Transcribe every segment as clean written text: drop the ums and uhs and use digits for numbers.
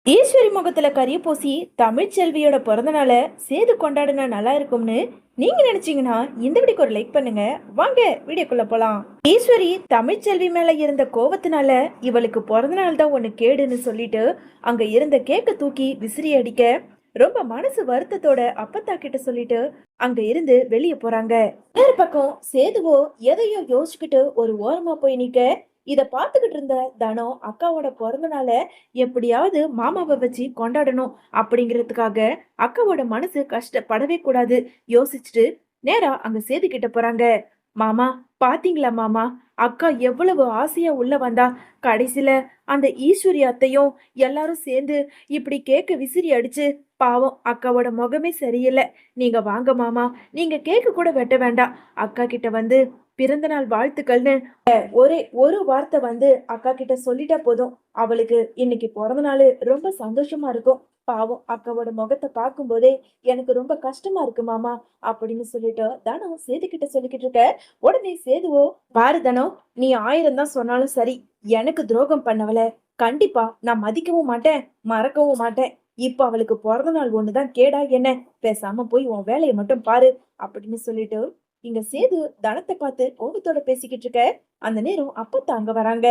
ஈஸ்வரி முகத்துல கரிய பூசி தமிழ்ச்செல்வியோட பிறந்த நாளை சேது கொண்டாடினா நல்லா இருக்கும்னு நீங்க நினைச்சீங்கன்னா இந்த வீடியோக்கு ஒரு லைக் பண்ணுங்க. வாங்க வீடியோக்குள்ள போலாம். ஈஸ்வரி தமிழ்ச்செல்வி மேல இருந்த கோவத்தினால இவளுக்கு பிறந்த நாள் தான் ஒண்ணு கேடுன்னு சொல்லிட்டு அங்க இருந்த கேக்க தூக்கி விசிறி அடிக்க ரொம்ப மனசு வருத்தத்தோட அப்பத்தா கிட்ட சொல்லிட்டு அங்க இருந்து வெளியே போறாங்க. வேற பக்கம் சேதுவோ எதையோ யோசிச்சுக்கிட்டு ஒரு ஓரமா போய் நிக்க இத பாத்துக்கிட்டு இருந்த தனம் அக்காவோட பிறந்த நாள எப்படியாவது மாமாவை வச்சு கொண்டாடணும் அப்படிங்கிறதுக்காக அக்காவோட மனசு கஷ்டப்படவே கூடாது யோசிச்சுட்டு நேரா அங்க சேது கிட்ட போறாங்க. மாமா, பாத்தீங்களா மாமா, அக்கா எவ்வளவு ஆசையா உள்ள வந்தா, கடைசியில அந்த ஈஸ்வரி அத்தையும் எல்லாரும் சேர்ந்து இப்படி கேக்க விசிறி அடிச்சு பாவம் அக்காவோட முகமே சரியில்லை. நீங்க வாங்க மாமா, நீங்க கேக்கு கூட வெட்ட வேண்டாம், அக்கா கிட்ட வந்து பிறந்த நாள் வாழ்த்துக்கள்னு ஒரே ஒரு வார்த்தை வந்து அக்கா கிட்ட சொல்லிட்டா போதும், அவளுக்கு இன்னைக்கு பிறந்த நாள் ரொம்ப சந்தோஷமா இருக்கும். பாவம் அக்காவோட முகத்தை பார்க்கும் போதே எனக்கு ரொம்ப கஷ்டமா இருக்கு மாமா அப்படின்னு சொல்லிட்டு தனம் சேது கிட்ட சொல்லிக்கிட்டு இருக்க. உடனே சேதுவோ, பாரு தனம், நீ 1000 தான் சொன்னாலும் சரி, எனக்கு துரோகம் பண்ணவள கண்டிப்பா நான் மதிக்கவும் மாட்டேன், மறக்கவும் மாட்டேன். இப்ப அவளுக்கு பிறந்த நாள் ஒண்ணுதான் கேடா என்ன, பேசாம போய் உன் வேலையை மட்டும் பாரு அப்படின்னு சொல்லிட்டு இங்க சேது தனத்தை பார்த்து கோபத்தோட பேசிக்கிட்டு இருக்க. அந்த நேரம் அப்பத்தா அங்க வராங்க.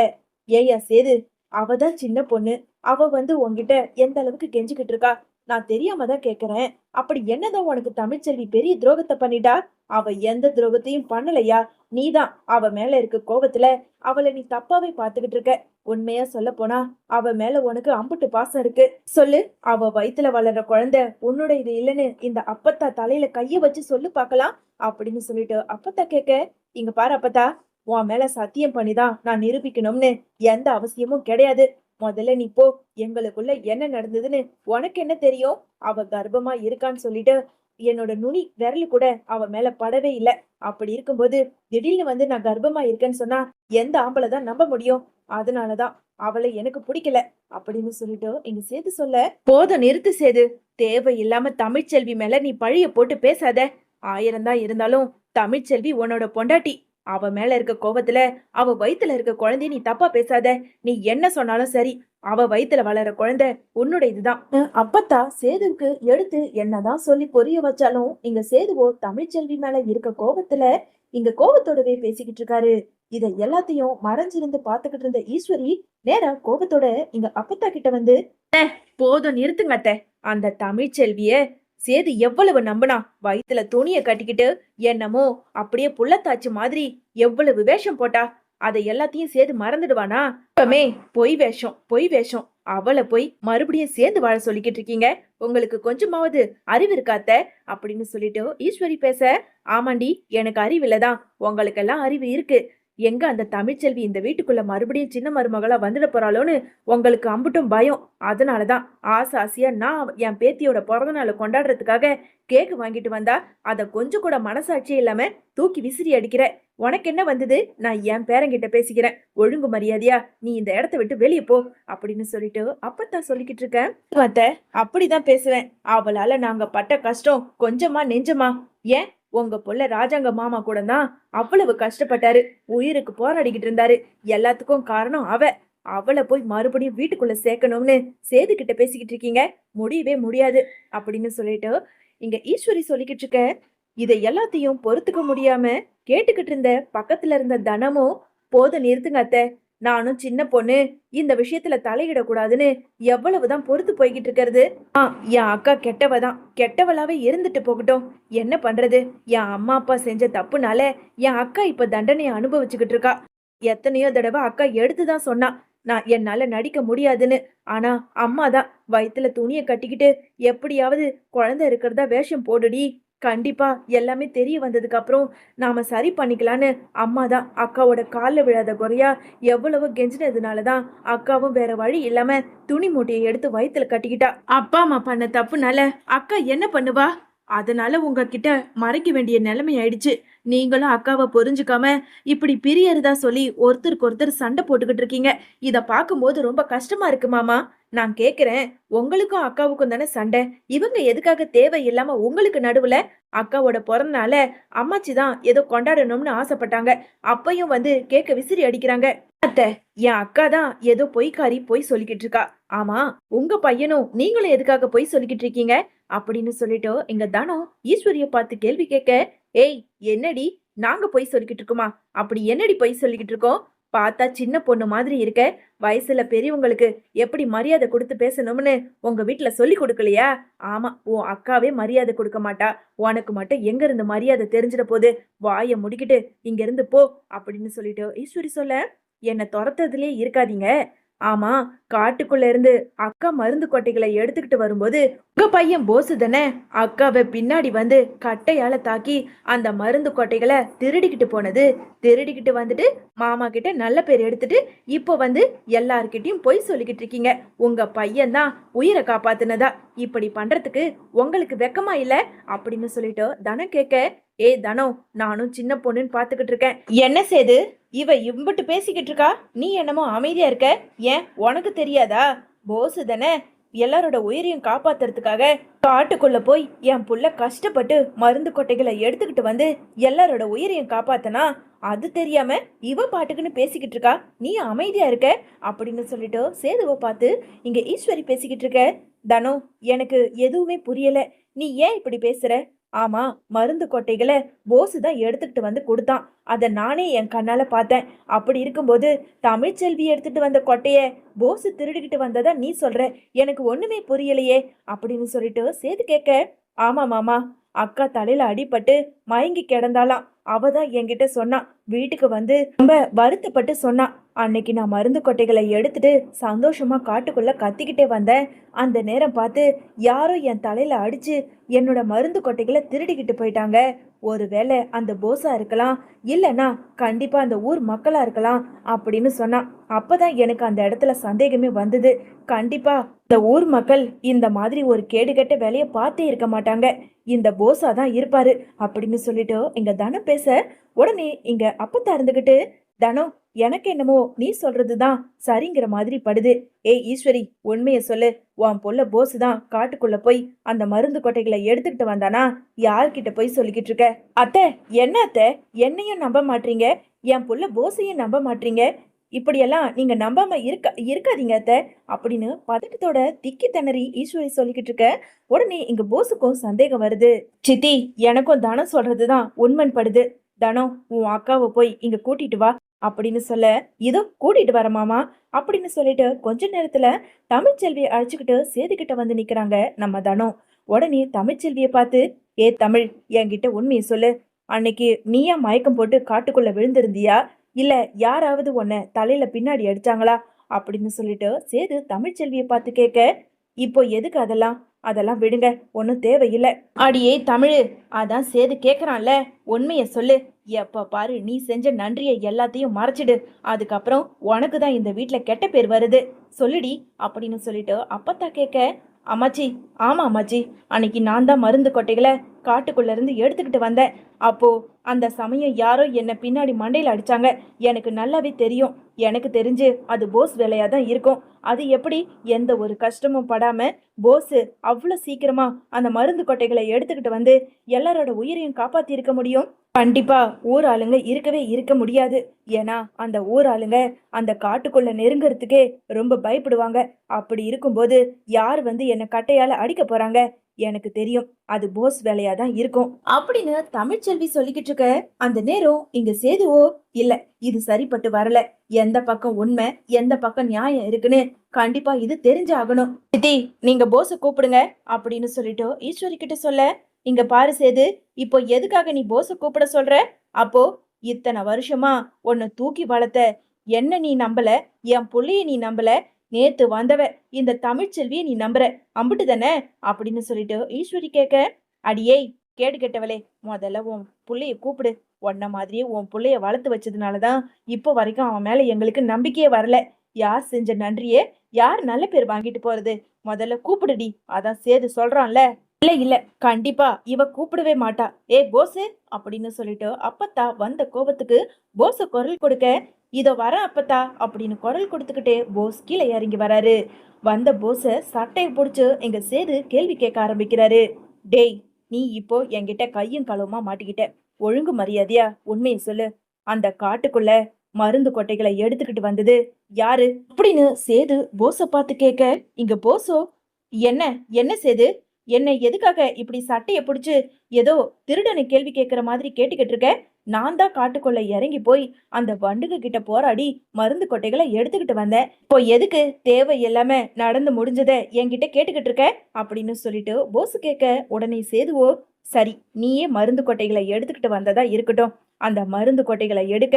ஏயா சேது, அவதான் சின்ன பொண்ணு, அவ வந்து உன்கிட்ட எந்த அளவுக்கு கெஞ்சிக்கிட்டு இருக்கா, நான் தெரியாம தான் கேக்குறேன். அப்படி என்னதான் உனக்கு தமிழ்ச்செல்வி பெரிய துரோகத்தை பண்ணிட்டா? அவ எந்த துரோகத்தையும் பண்ணலையா, நீதான் அவ மேல இருக்க கோபத்துல அவளை நீ தப்பாவே பாத்துக்கிட்டு இருக்க. உண்மையா சொல்ல போனா அவ மேல உனக்கு அம்புட்டு பாசம் இருக்கு. சொல்லு, அவ வயித்துல வளர்ற குழந்தை உன்னோட இது இல்லைன்னு இந்த அப்பத்தா தலையில கைய வச்சு சொல்லு பாக்கலாம் அப்படின்னு சொல்லிட்டு அப்பத்தா கேட்க, இங்க பாரு அப்பத்தா, உன் மேல சத்தியம் பண்ணிதான் நான் நிரூபிக்கணும்னு எந்த அவசியமும் கிடையாது. முதல்ல நீ போ, எங்களுக்குள்ள என்ன நடந்ததுன்னு உனக்கு என்ன தெரியும்? அவ கர்ப்பமா இருக்கான்னு சொல்லிட்டு என்னோட நுனி விரலு கூட அவ மேல படவே இல்லை. அப்படி இருக்கும்போது திடீர்னு வந்து நான் கர்ப்பமா இருக்கேன்னு சொன்னா எந்த ஆம்பளை தான் நம்ப முடியும்? அதனாலதான் அவளை எனக்கு பிடிக்கல அப்படின்னு சொல்லிட்டு இங்க சேது சொல்ல, போதும் நிறுத்து சேது, தேவையில்லாம தமிழ்ச்செல்வி மேல நீ பழிய போட்டு பேசாத. 1000 தான் இருந்தாலும் தமிழ்ச்செல்வி உன்னோட பொண்டாட்டி. அவ மேல இருக்க கோவத்துல அவ வயித்துல இருக்க குழந்தைய நீ தப்பா பேசாத. நீ என்ன சொன்னாலும் சரி, அவ வயித்துல வளர குழந்தை உன்னோட இதுதான். அப்பத்தா சேதுவுக்கு எடுத்து என்னதான் சொல்லி புரிய வச்சாலும் இங்க சேதுவோ தமிழ்ச்செல்வி மேல இருக்க கோபத்துல இங்க கோபத்தோடவே பேசிக்கிட்டு இருக்காரு. இத எல்லாத்தையும் மறைஞ்சிருந்து பாத்துக்கிட்டு இருந்த ஈஸ்வரி நேரா கோபத்தோட இங்க அப்பத்தா கிட்ட வந்து, போதும் நிறுத்துங்க அத்தை, அந்த தமிழ்ச்செல்விய சேது எவ்வளவு நம்பினா, வயித்துல துணிய கட்டிக்கிட்டு என்னமோ அப்படியே புள்ளத்தாச்சு மாதிரி எவ்வளவு வேஷம் போட்டா, அதை எல்லாத்தையும் சேது மறந்துடுவானா? இப்பமே பொய் வேஷம் பொய் வேஷம், அவளை போய் மறுபடியும் சேர்ந்து வாழ சொல்லிக்கிட்டு இருக்கீங்க. உங்களுக்கு கொஞ்சமாவது அறிவு இருக்காத்த அப்படின்னு சொல்லிட்டு ஈஸ்வரி பேச, ஆமாண்டி, எனக்கு அறிவு இல்லதான், உங்களுக்கெல்லாம் அறிவு இருக்கு. எங்க அந்த தமிழ்ச்செல்வி இந்த வீட்டுக்குள்ள மறுபடியும் சின்ன மருமகளா வந்துட போறாளோன்னு உங்களுக்கு அம்புட்டும் பயம். அதனாலதான் ஆசை ஆசையா நான் என் பேத்தியோட பிறந்த நாளை கொண்டாடுறதுக்காக கேக்கு வாங்கிட்டு வந்தா அத கொஞ்சம் கூட மனசாட்சி இல்லாம தூக்கி விசிறி அடிக்கிற. உனக்கு என்ன வந்தது? நான் என் பேரங்கிட்ட பேசிக்கிறேன், ஒழுங்கு மரியாதையா நீ இந்த இடத்த விட்டு வெளியே போ அப்படின்னு சொல்லிட்டு அப்பத்தான் சொல்லிக்கிட்டு இருக்கேன். அப்படிதான் பேசுவேன். அவளால நாங்க பட்ட கஷ்டம் கொஞ்சமா நெஞ்சமா? ஏன், உங்க புள்ள ராஜாங்க மாமா கூட தான் அவ்வளவு கஷ்டப்பட்டாரு, உயிருக்கு போராடிக்கிட்டு இருந்தாரு. எல்லாத்துக்கும் காரணம் அவளை போய் மறுபடியும் வீட்டுக்குள்ள சேர்க்கணும்னு சேது கிட்ட பேசிக்கிட்டு இருக்கீங்க. முடியவே முடியாது அப்படின்னு சொல்லிட்டு இங்க ஈஸ்வரி சொல்லிக்கிட்டு இருக்க. இதை எல்லாத்தையும் பொறுத்துக்க முடியாம கேட்டுக்கிட்டு இருந்த பக்கத்துல இருந்த தனமும், போத நிறுத்துங்க அத்தை, நானும் சின்ன பொண்ணு, இந்த விஷயத்துல தலையிடக்கூடாதுன்னு எவ்வளவுதான் பொறுத்து போய்கிட்டு இருக்கிறது. என் அக்கா கெட்டவதான், கெட்டவளாவே இருந்துட்டு போகட்டும், என்ன பண்றது? என் அம்மா அப்பா செஞ்ச தப்புனால என் அக்கா இப்ப தண்டனையை அனுபவிச்சுக்கிட்டு இருக்கா. எத்தனையோ தடவை அக்கா எடுத்துதான் சொன்னா நான் என்னால நடிக்க முடியாதுன்னு. ஆனா அம்மா தான் வயித்துல துணியை கட்டிக்கிட்டு எப்படியாவது குழந்தை இருக்கிறதா வேஷம் போடுடி, கண்டிப்பா எல்லாமே தெரிய வந்ததுக்கு அப்புறம் நாம சரி பண்ணிக்கலான்னு அம்மா தான் அக்காவோட காலில் விழாத குறையா எவ்வளவு கெஞ்சினதுனாலதான் அக்காவும் வேற வழி இல்லாம துணி மூட்டையை எடுத்து வயித்துல கட்டிக்கிட்டா. அப்பா அம்மா பண்ண தப்புனால அக்கா என்ன பண்ணுவா? அதனால உங்ககிட்ட மறைக்க வேண்டிய நிலைமை ஆயிடுச்சு. நீங்களும் அக்காவை புரிஞ்சுக்காம இப்படி பிரியறதா சொல்லி ஒருத்தருக்கு ஒருத்தர் சண்டை போட்டுக்கிட்டு இருக்கீங்க. இத பார்க்கும்போது ரொம்ப கஷ்டமா இருக்கு மாமா. நான் கேக்குறேன், உங்களுக்கும் அக்காவுக்கும் தானே சண்டை, இவங்க எதுக்காக தேவையில்லாம உங்களுக்கு நடுவுல? அக்காவோட பிறந்தனால அம்மாச்சி தான் ஏதோ கொண்டாடணும்னு ஆசைப்பட்டாங்க, அப்பையும் வந்து கேக்க விசிறி அடிக்கிறாங்க. அத்தை, என் அக்கா தான் ஏதோ பொய்க்காரி பொய் சொல்லிக்கிட்டு இருக்கா. ஆமா, உங்க பையனும் நீங்களும் எதுக்காக பொய் சொல்லிக்கிட்டு இருக்கீங்க அப்படின்னு சொல்லிட்டு எங்க தனம் ஈஸ்வரிய பார்த்து கேள்வி கேட்க, ஏய் என்னடி நாங்க பொய் சொல்லிக்கிட்டு இருக்கோமா? அப்படி என்னடி பொய் சொல்லிக்கிட்டு இருக்கோம்? பார்த்தா சின்ன பொண்ணு மாதிரி இருக்க. வயசுல பெரியவங்களுக்கு எப்படி மரியாதை கொடுத்து பேசணும்னு உங்க வீட்ல சொல்லி கொடுக்கலையா? ஆமா, உன் அக்காவே மரியாதை கொடுக்க மாட்டா. உனக்கு மட்டும் எங்க இருந்து மரியாதை தெரிஞ்சிட போகுது? வாயை முடிக்கிட்டு இங்க இருந்து போ அப்படின்னு சொல்லிட்டு ஈஸ்வரி சொல்ல, என்ன துரத்துறதுலயே இருக்காதீங்க. ஆமா, காட்டுக்குள்ள இருந்து அக்கா மருந்து கொட்டைகளை எடுத்துக்கிட்டு வரும்போது உங்க பையன் போசு தானே அக்காவை பின்னாடி வந்து கட்டையால தாக்கி அந்த மருந்து கொட்டைகளை திருடிக்கிட்டு போனது. திருடிக்கிட்டு வந்துட்டு மாமா கிட்ட நல்ல பேர் எடுத்துட்டு இப்போ வந்து எல்லார்கிட்டயும் பொய் சொல்லிக்கிட்டு இருக்கீங்க. உங்க பையன் தான் உயிரை காப்பாத்துனதா. இப்படி பண்றதுக்கு உங்களுக்கு வெக்கமா இல்ல அப்படின்னு சொல்லிட்டு தனம் கேட்க, ஏ தனம், நானும் சின்ன பொண்ணுன்னு பாத்துக்கிட்டு இருக்கேன். என்ன சேது, இவ இம்புட்டு பேசிக்கிட்டு இருக்கா, நீ என்னமோ அமைதியா இருக்க. ஏன் உனக்கு தெரியாதா? போசு தானே எல்லாரோட உயிரையும் காப்பாத்துறதுக்காக காட்டுக்குள்ள போய் என் புள்ள கஷ்டப்பட்டு மருந்து கொட்டைகளை எடுத்துக்கிட்டு வந்து எல்லாரோட உயிரையும் காப்பாத்தனா? அது தெரியாம இவ பாட்டுக்குன்னு பேசிக்கிட்டு இருக்கா, நீ அமைதியா இருக்க அப்படின்னு சொல்லிட்டு சேதுவை பார்த்து இங்க ஈஸ்வரி பேசிக்கிட்டு இருக்க. தனோ, எனக்கு எதுவுமே புரியல. நீ ஏன் இப்படி பேசுற? ஆமா, மருந்து கொட்டைகளை போசு தான் எடுத்துக்கிட்டு வந்து கொடுத்தான். அதை நானே என் கண்ணால பார்த்தேன். அப்படி இருக்கும்போது தமிழ்ச்செல்வி எடுத்துட்டு வந்த கொட்டைய போசு திருடிக்கிட்டு வந்ததா நீ சொல்ற? எனக்கு ஒண்ணுமே புரியலையே அப்படின்னு சொல்லிட்டு சேது கேட்க, ஆமா மாமா, அக்கா தலையில அடிபட்டு மயங்கி கிடந்தாலாம். அவ தான் என்கிட்ட சொன்னா. வீட்டுக்கு வந்து ரொம்ப வருத்தப்பட்டு சொன்னா. அன்னைக்கு நான் மருந்து கொட்டைகளை எடுத்துட்டு சந்தோஷமா காட்டுக்குள்ள கத்திக்கிட்டே வந்தேன். அந்த நேரம் பார்த்து யாரோ என் தலையில அடிச்சு என்னோட மருந்து கொட்டைகளை திருடிக்கிட்டு போயிட்டாங்க. ஒருவேளை அந்த போஸா இருக்கலாம், இல்லைன்னா கண்டிப்பா அந்த ஊர் மக்களா இருக்கலாம் அப்படின்னு சொன்னான். அப்பதான் எனக்கு அந்த இடத்துல சந்தேகமே வந்தது. கண்டிப்பா இந்த ஊர் மக்கள் இந்த மாதிரி ஒரு கேடுகெட்ட வேலையை பார்த்தே இருக்க மாட்டாங்க. இந்த போஸா தான் இருப்பாரு அப்படின்னு சொல்லிட்டு இங்க தனம் பேச, உடனே இங்க அப்பத்தா இருந்துகிட்டு, தனம், எனக்கு என்னமோ நீ சொல்றதுதான் சரிங்கிற மாதிரி படுது. ஏய் ஈஸ்வரி, உண்மைய சொல்லு. உன் பொல்ல போஸ் தான் காட்டுக்குள்ள போய் அந்த மருந்து கொட்டைகளை எடுத்துக்கிட்டு வந்தானா? யார்கிட்ட போய் சொல்லிக்கிட்டு இருக்க? அத்தை, என்ன அத்தை, என்னையும் நம்ப மாட்டீங்க, என் புள்ள போஸையும் நம்ப மாட்டீங்க. இப்படியெல்லாம் நீங்க நம்பாம இருக்காதீங்க அத்தை அப்படின்னு பதட்டத்தோட திக்கி திணறி ஈஸ்வரி சொல்லிக்கிட்டு இருக்க. உடனே இங்க போஸுக்கும் சந்தேகம் வருது. சித்தி, எனக்கும் தனம் சொல்றதுதான் உண்மன் படுது. தனம், உன் அக்காவை போய் இங்க கூட்டிட்டு வா அப்படின்னு சொல்ல, இதோ கூட்டிட்டு வர மாமா அப்படின்னு சொல்லிட்டு கொஞ்ச நேரத்துல தமிழ்ச்செல்வியை அழைச்சுக்கிட்டு சேதுக்கிட்ட வந்து நிக்கிறாங்க நம்ம தனம். உடனே தமிழ்ச்செல்வியை பார்த்து, ஏ தமிழ், என்கிட்ட உண்மையை சொல்லு. அன்னைக்கு நீயா மயக்கம் போட்டு காட்டுக்குள்ள விழுந்திருந்தியா, இல்ல யாராவது உன்னை தலையில பின்னாடி அடிச்சாங்களா அப்படின்னு சொல்லிட்டு சேது தமிழ்ச்செல்வியை பார்த்து கேட்க, இப்போ எதுக்கு அதெல்லாம்? அதெல்லாம் விடுங்க, ஒன்றும் தேவையில்லை. அடியே தமிழ், அதான் சேது கேட்குறான்ல, உண்மைய சொல்லு. எப்ப பாரு நீ செஞ்ச நன்றியை எல்லாத்தையும் மறைச்சிடு. அதுக்கப்புறம் உனக்கு தான் இந்த வீட்டில் கெட்ட பேர் வருது. சொல்லுடி அப்படின்னு சொல்லிட்டு அப்பத்தா கேட்க, அம்மாச்சி, ஆமா அம்மாச்சி, அன்னைக்கு நான் தான் மருந்து கொட்டைகளை காட்டுக்குள்ள இருந்து எடுத்துக்கிட்டு வந்தேன். அப்போ அந்த சமயம் யாரோ என்ன பின்னாடி மண்டையில அடிச்சாங்க. எனக்கு நல்லாவே தெரியும். எனக்கு தெரிஞ்சு அது போஸ் வேலையா தான் இருக்கும். அது எப்படி எந்த ஒரு கஷ்டமும் படாம போஸ் அவ்வளோ சீக்கிரமா அந்த மருந்து கொட்டைகளை எடுத்துக்கிட்டு வந்து எல்லாரோட உயிரையும் காப்பாத்தி இருக்க முடியும்? கண்டிப்பா ஊர் ஆளுங்க இருக்க முடியாது. ஏன்னா அந்த ஊர் ஆளுங்க அந்த காட்டுக்குள்ள நெருங்கறதுக்கே ரொம்ப பயப்படுவாங்க. அப்படி இருக்கும்போது யார் வந்து என்ன கட்டையால அடிக்க போறாங்க? எனக்கு தெரியும், அது போஸ் வேலையா தான் இருக்கும் அப்படின்னு தமிழ்ச்செல்வி சொல்லிக்கிட்டு இருக்க. அந்த நேரம் இங்க சேதுவோ, இல்ல இது சரிப்பட்டு வரல. எந்த பக்கம் உண்மை, எந்த பக்கம் நியாயம் இருக்குன்னு கண்டிப்பா இது தெரிஞ்சாகணும். சித்தி, நீங்க போஸ கூப்பிடுங்க அப்படின்னு சொல்லிட்டு ஈஸ்வரி கிட்ட சொல்ல, இங்க பாரு சேது, இப்போ எதுக்காக நீ போஸ கூப்பிட சொல்ற? அப்போ இத்தனை வருஷமா உன்னை தூக்கி வளர்த்த என்ன நீ நம்பல, என் புள்ளைய நீ நம்பல, நேத்து வந்தவ இந்த தமிழ்ச்செல்வியை நீ நம்புற, அம்புட்டு தானே அப்படின்னு சொல்லிட்டு ஈஸ்வரி கேட்க, அடியே கேடு கெட்டவளே, முதல்ல உன் புள்ளைய கூப்பிடு. உன்ன மாதிரியே உன் புள்ளைய வளர்த்து வச்சதுனாலதான் இப்போ வரைக்கும் அவன் மேல எங்களுக்கு நம்பிக்கையே வரல. யார் செஞ்ச நன்றியே யார் நல்ல பேர் வாங்கிட்டு போறது? முதல்ல கூப்பிடுடி. அதான் சேது சொல்றான்ல. இல்ல இல்ல, கண்டிப்பா இவ கூப்பிடவே மாட்டா. ஏ போசு அப்படின்னு சொல்லிட்டு அப்பத்தா வந்த கோபத்துக்கு போஸ குரல் கொடுக்க, இதோ வர அப்பத்தா அப்படின்னு குரல் கொடுத்துக்கிட்டே போஸ் கீழே இறங்கி வராரு. வந்த போஸ சட்டையை பிடிச்சு எங்க சேது கேள்வி கேட்க ஆரம்பிக்கிறாரு. டேய், நீ இப்போ என்கிட்ட கையும் களவுமா மாட்டிக்கிட்ட. ஒழுங்கு மரியாதையா உண்மையை சொல்லு. அந்த காட்டுக்குள்ள மருந்து கொட்டைகளை எடுத்துக்கிட்டு வந்தது யாரு அப்படின்னு சேது போஸ பார்த்து கேட்க, இங்க போஸோ, என்ன என்ன சேது, என்னை எதுக்காக இப்படி சட்டைய பிடிச்சு ஏதோ திருடனை கேள்வி கேட்கிற மாதிரி கேட்டுக்கிட்டு இருக்க? நான் தான் காட்டுக்குள்ள இறங்கி போய் அந்த வண்டுக கிட்ட போராடி மருந்து கொட்டைகளை எடுத்துக்கிட்டு வந்தேன். இப்போ எதுக்கு தேவை எல்லாமே நடந்து முடிஞ்சதை என்கிட்ட கேட்டுக்கிட்டு இருக்க அப்படின்னு சொல்லிட்டு போஸ் கேட்க, உடனே சேதுவோ, சரி நீயே மருந்து கொட்டைகளை எடுத்துக்கிட்டு வந்ததா இருக்கட்டும். அந்த மருந்து கொட்டைகளை எடுக்க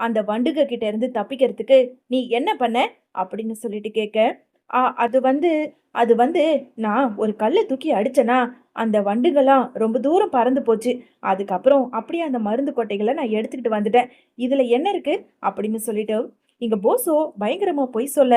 அந்த வண்டுக கிட்ட இருந்து தப்பிக்கிறதுக்கு நீ என்ன பண்ண அப்படின்னு சொல்லிட்டு கேட்க, அது வந்து அது வந்து நான் ஒரு கல்லை தூக்கி அடிச்சேனா, அந்த வண்டுகள்லாம் ரொம்ப தூரம் பறந்து போச்சு. அதுக்கப்புறம் அப்படியே அந்த மருந்து கொட்டைகளை நான் எடுத்துக்கிட்டு வந்துட்டேன். இதுல என்ன இருக்கு அப்படின்னு சொல்லிட்டு இங்க போஸோ பயங்கரமா பொய் சொல்ல,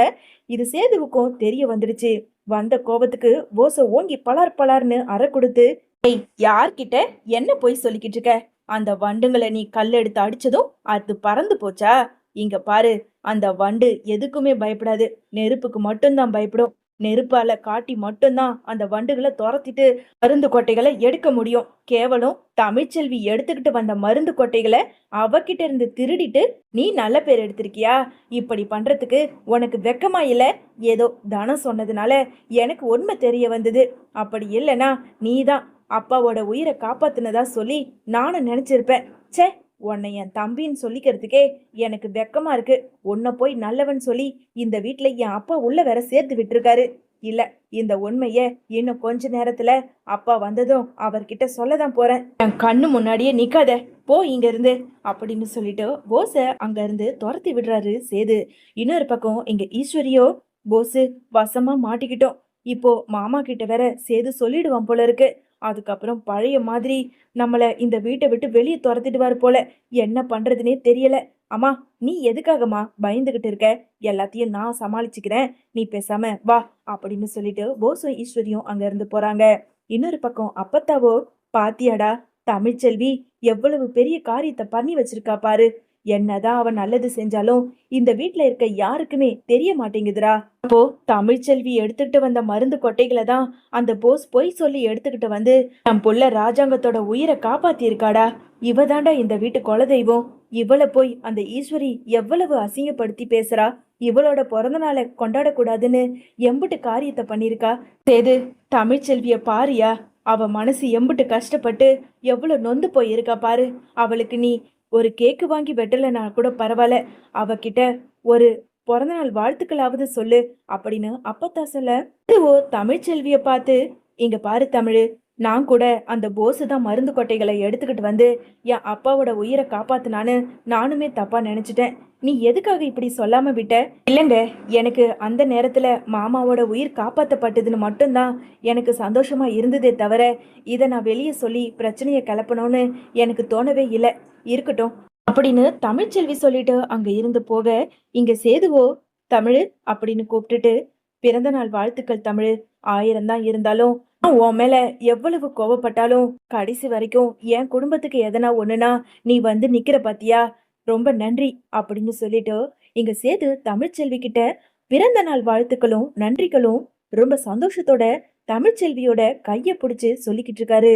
இது சேதுவுக்கும் தெரிய வந்துடுச்சு. வந்த கோபத்துக்கு போஸோ ஓங்கி பலார் பலார்னு அறை கொடுத்து, ஏய் யார்கிட்ட என்ன பொய் சொல்லிக்கிட்டு இருக்க? அந்த வண்டுங்களை நீ கல் எடுத்து அடிச்சதும் அது பறந்து போச்சா? இங்க பாரு, அந்த வண்டு எதுக்குமே பயப்படாது, நெருப்புக்கு மட்டும்தான் பயப்படும். நெருப்பால காட்டி மட்டும்தான் அந்த வண்டுகளை துரத்திட்டு மருந்து கொட்டைகளை எடுக்க முடியும். கேவலம் தமிழ்ச்செல்வி எடுத்துக்கிட்டு வந்த மருந்து கொட்டைகளை அவகிட்ட இருந்து திருடிட்டு நீ நல்ல பேர் எடுத்திருக்கியா? இப்படி பண்றதுக்கு உனக்கு வெக்கமா இல்ல? ஏதோ தனம் சொன்னதுனால எனக்கு உண்மை தெரிய வந்தது. அப்படி இல்லைன்னா நீதான் அப்பாவோட உயிரை காப்பாத்துனதா சொல்லி நானும் நினைச்சிருப்பேன். ச்சே, உன்னை என் தம்பின்னு சொல்லிக்கிறதுக்கே எனக்கு வெக்கமா இருக்கு. உன்னை போய் நல்லவன் சொல்லி இந்த வீட்டுல என் அப்பா உள்ள வேற சேர்த்து விட்டுருக்காரு. இல்ல, இந்த உண்மைய இன்னும் கொஞ்ச நேரத்துல அப்பா வந்ததும் அவர்கிட்ட சொல்லதான் போறேன். என் கண்ணு முன்னாடியே நிக்காத, போ இங்க இருந்து அப்படின்னு சொல்லிட்டு போஸ அங்க இருந்து துரத்தி விடுறாரு சேது. இன்னொரு பக்கம் இங்க ஈஸ்வரியோ, போஸு வசமா மாட்டிக்கிட்டோம். இப்போ மாமா கிட்ட வேற சேது சொல்லிடுவான் போல இருக்கு. அதுக்கப்புறம் பழைய மாதிரி நம்மள இந்த வீட்டை விட்டு வெளியே துரத்திடுவாரு போல. என்ன பண்றதுனே தெரியல. அம்மா, நீ எதுக்காகம்மா பயந்துகிட்டு இருக்க? எல்லாத்தையும் நான் சமாளிச்சுக்கிறேன், நீ பேசாம வா அப்படின்னு சொல்லிட்டு போஸும் ஈஸ்வரியும் அங்க இருந்து போறாங்க. இன்னொரு பக்கம் அப்பத்தாவோ, பாத்தியாடா தமிழ்ச்செல்வி எவ்வளவு பெரிய காரியத்தை பண்ணி வச்சிருக்கா பாரு. என்னதான் அவன் நல்லது செஞ்சாலும் இந்த வீட்டுல இருக்க யாருக்குமே தெரிய மாட்டேங்குதுடா. அப்போ தமிழ்ச்செல்வி எடுத்துக்கிட்டு வந்த மருந்து கொட்டைகளை தான் அந்த போஸ் பொய் சொல்லி எடுத்துக்கிட்டு வந்து நம் புள்ள ராஜாங்கத்தோட உயிரை காப்பாத்தி இருக்காடா. இவ தாண்டா இந்த வீட்டு குலதெய்வம். இவளை போய் அந்த ஈஸ்வரி எவ்வளவு அசிங்கப்படுத்தி பேசுறா. இவளோட பிறந்த நாளை கொண்டாடக்கூடாதுன்னு எம்புட்டு காரியத்தை பண்ணிருக்கா. சேது, தமிழ்ச்செல்விய பாரியா, அவ மனசு எம்புட்டு கஷ்டப்பட்டு எவ்வளவு நொந்து போயிருக்கா பாரு. அவளுக்கு நீ ஒரு கேக்கு வாங்கி வெட்டலைன்னா கூட பரவாயில்ல, அவகிட்ட ஒரு பிறந்தநாள் வாழ்த்துக்களாவது சொல்லு அப்படின்னு அப்பத்தா சொல்ல, ஓ தமிழ்ச்செல்விய பார்த்து, இங்க பாரு தமிழு, நான் கூட அந்த போஸு தான் மருந்து கொட்டைகளை எடுத்துக்கிட்டு வந்து என் அப்பாவோட உயிரை காப்பாத்துனான்னு நானுமே தப்பா நினைச்சிட்டேன். நீ எதுக்காக இப்படி சொல்லாம விட்ட? இல்லைங்க, எனக்கு அந்த நேரத்துல மாமாவோட உயிர் காப்பாத்தப்பட்டதுன்னு மட்டும்தான் எனக்கு சந்தோஷமா இருந்ததே தவிர இதை நான் வெளியே சொல்லி பிரச்சனையை கிளப்பணும்னு எனக்கு தோணவே இல்லை. இருக்கட்டும் அப்படின்னு தமிழ்ச்செல்வி சொல்லிட்டு அங்க இருந்து போக, இங்க சேதுவோ, தமிழ் அப்படின்னு கூப்பிட்டுட்டு, பிறந்த நாள் வாழ்த்துக்கள் தமிழ். 1000 தான் இருந்தாலும் உன் மேல எவ்வளவு கோவப்பட்டாலும் கடைசி வரைக்கும் என் குடும்பத்துக்கு எதனா ஒண்ணுனா நீ வந்து நிக்கிற பாத்தியா, ரொம்ப நன்றி அப்படின்னு சொல்லிட்டு இங்க சேது தமிழ்ச்செல்வி கிட்ட பிறந்த நாள் வாழ்த்துக்களும் நன்றிகளும் ரொம்ப சந்தோஷத்தோட தமிழ்ச்செல்வியோட கைய பிடிச்சு சொல்லிக்கிட்டு இருக்காரு.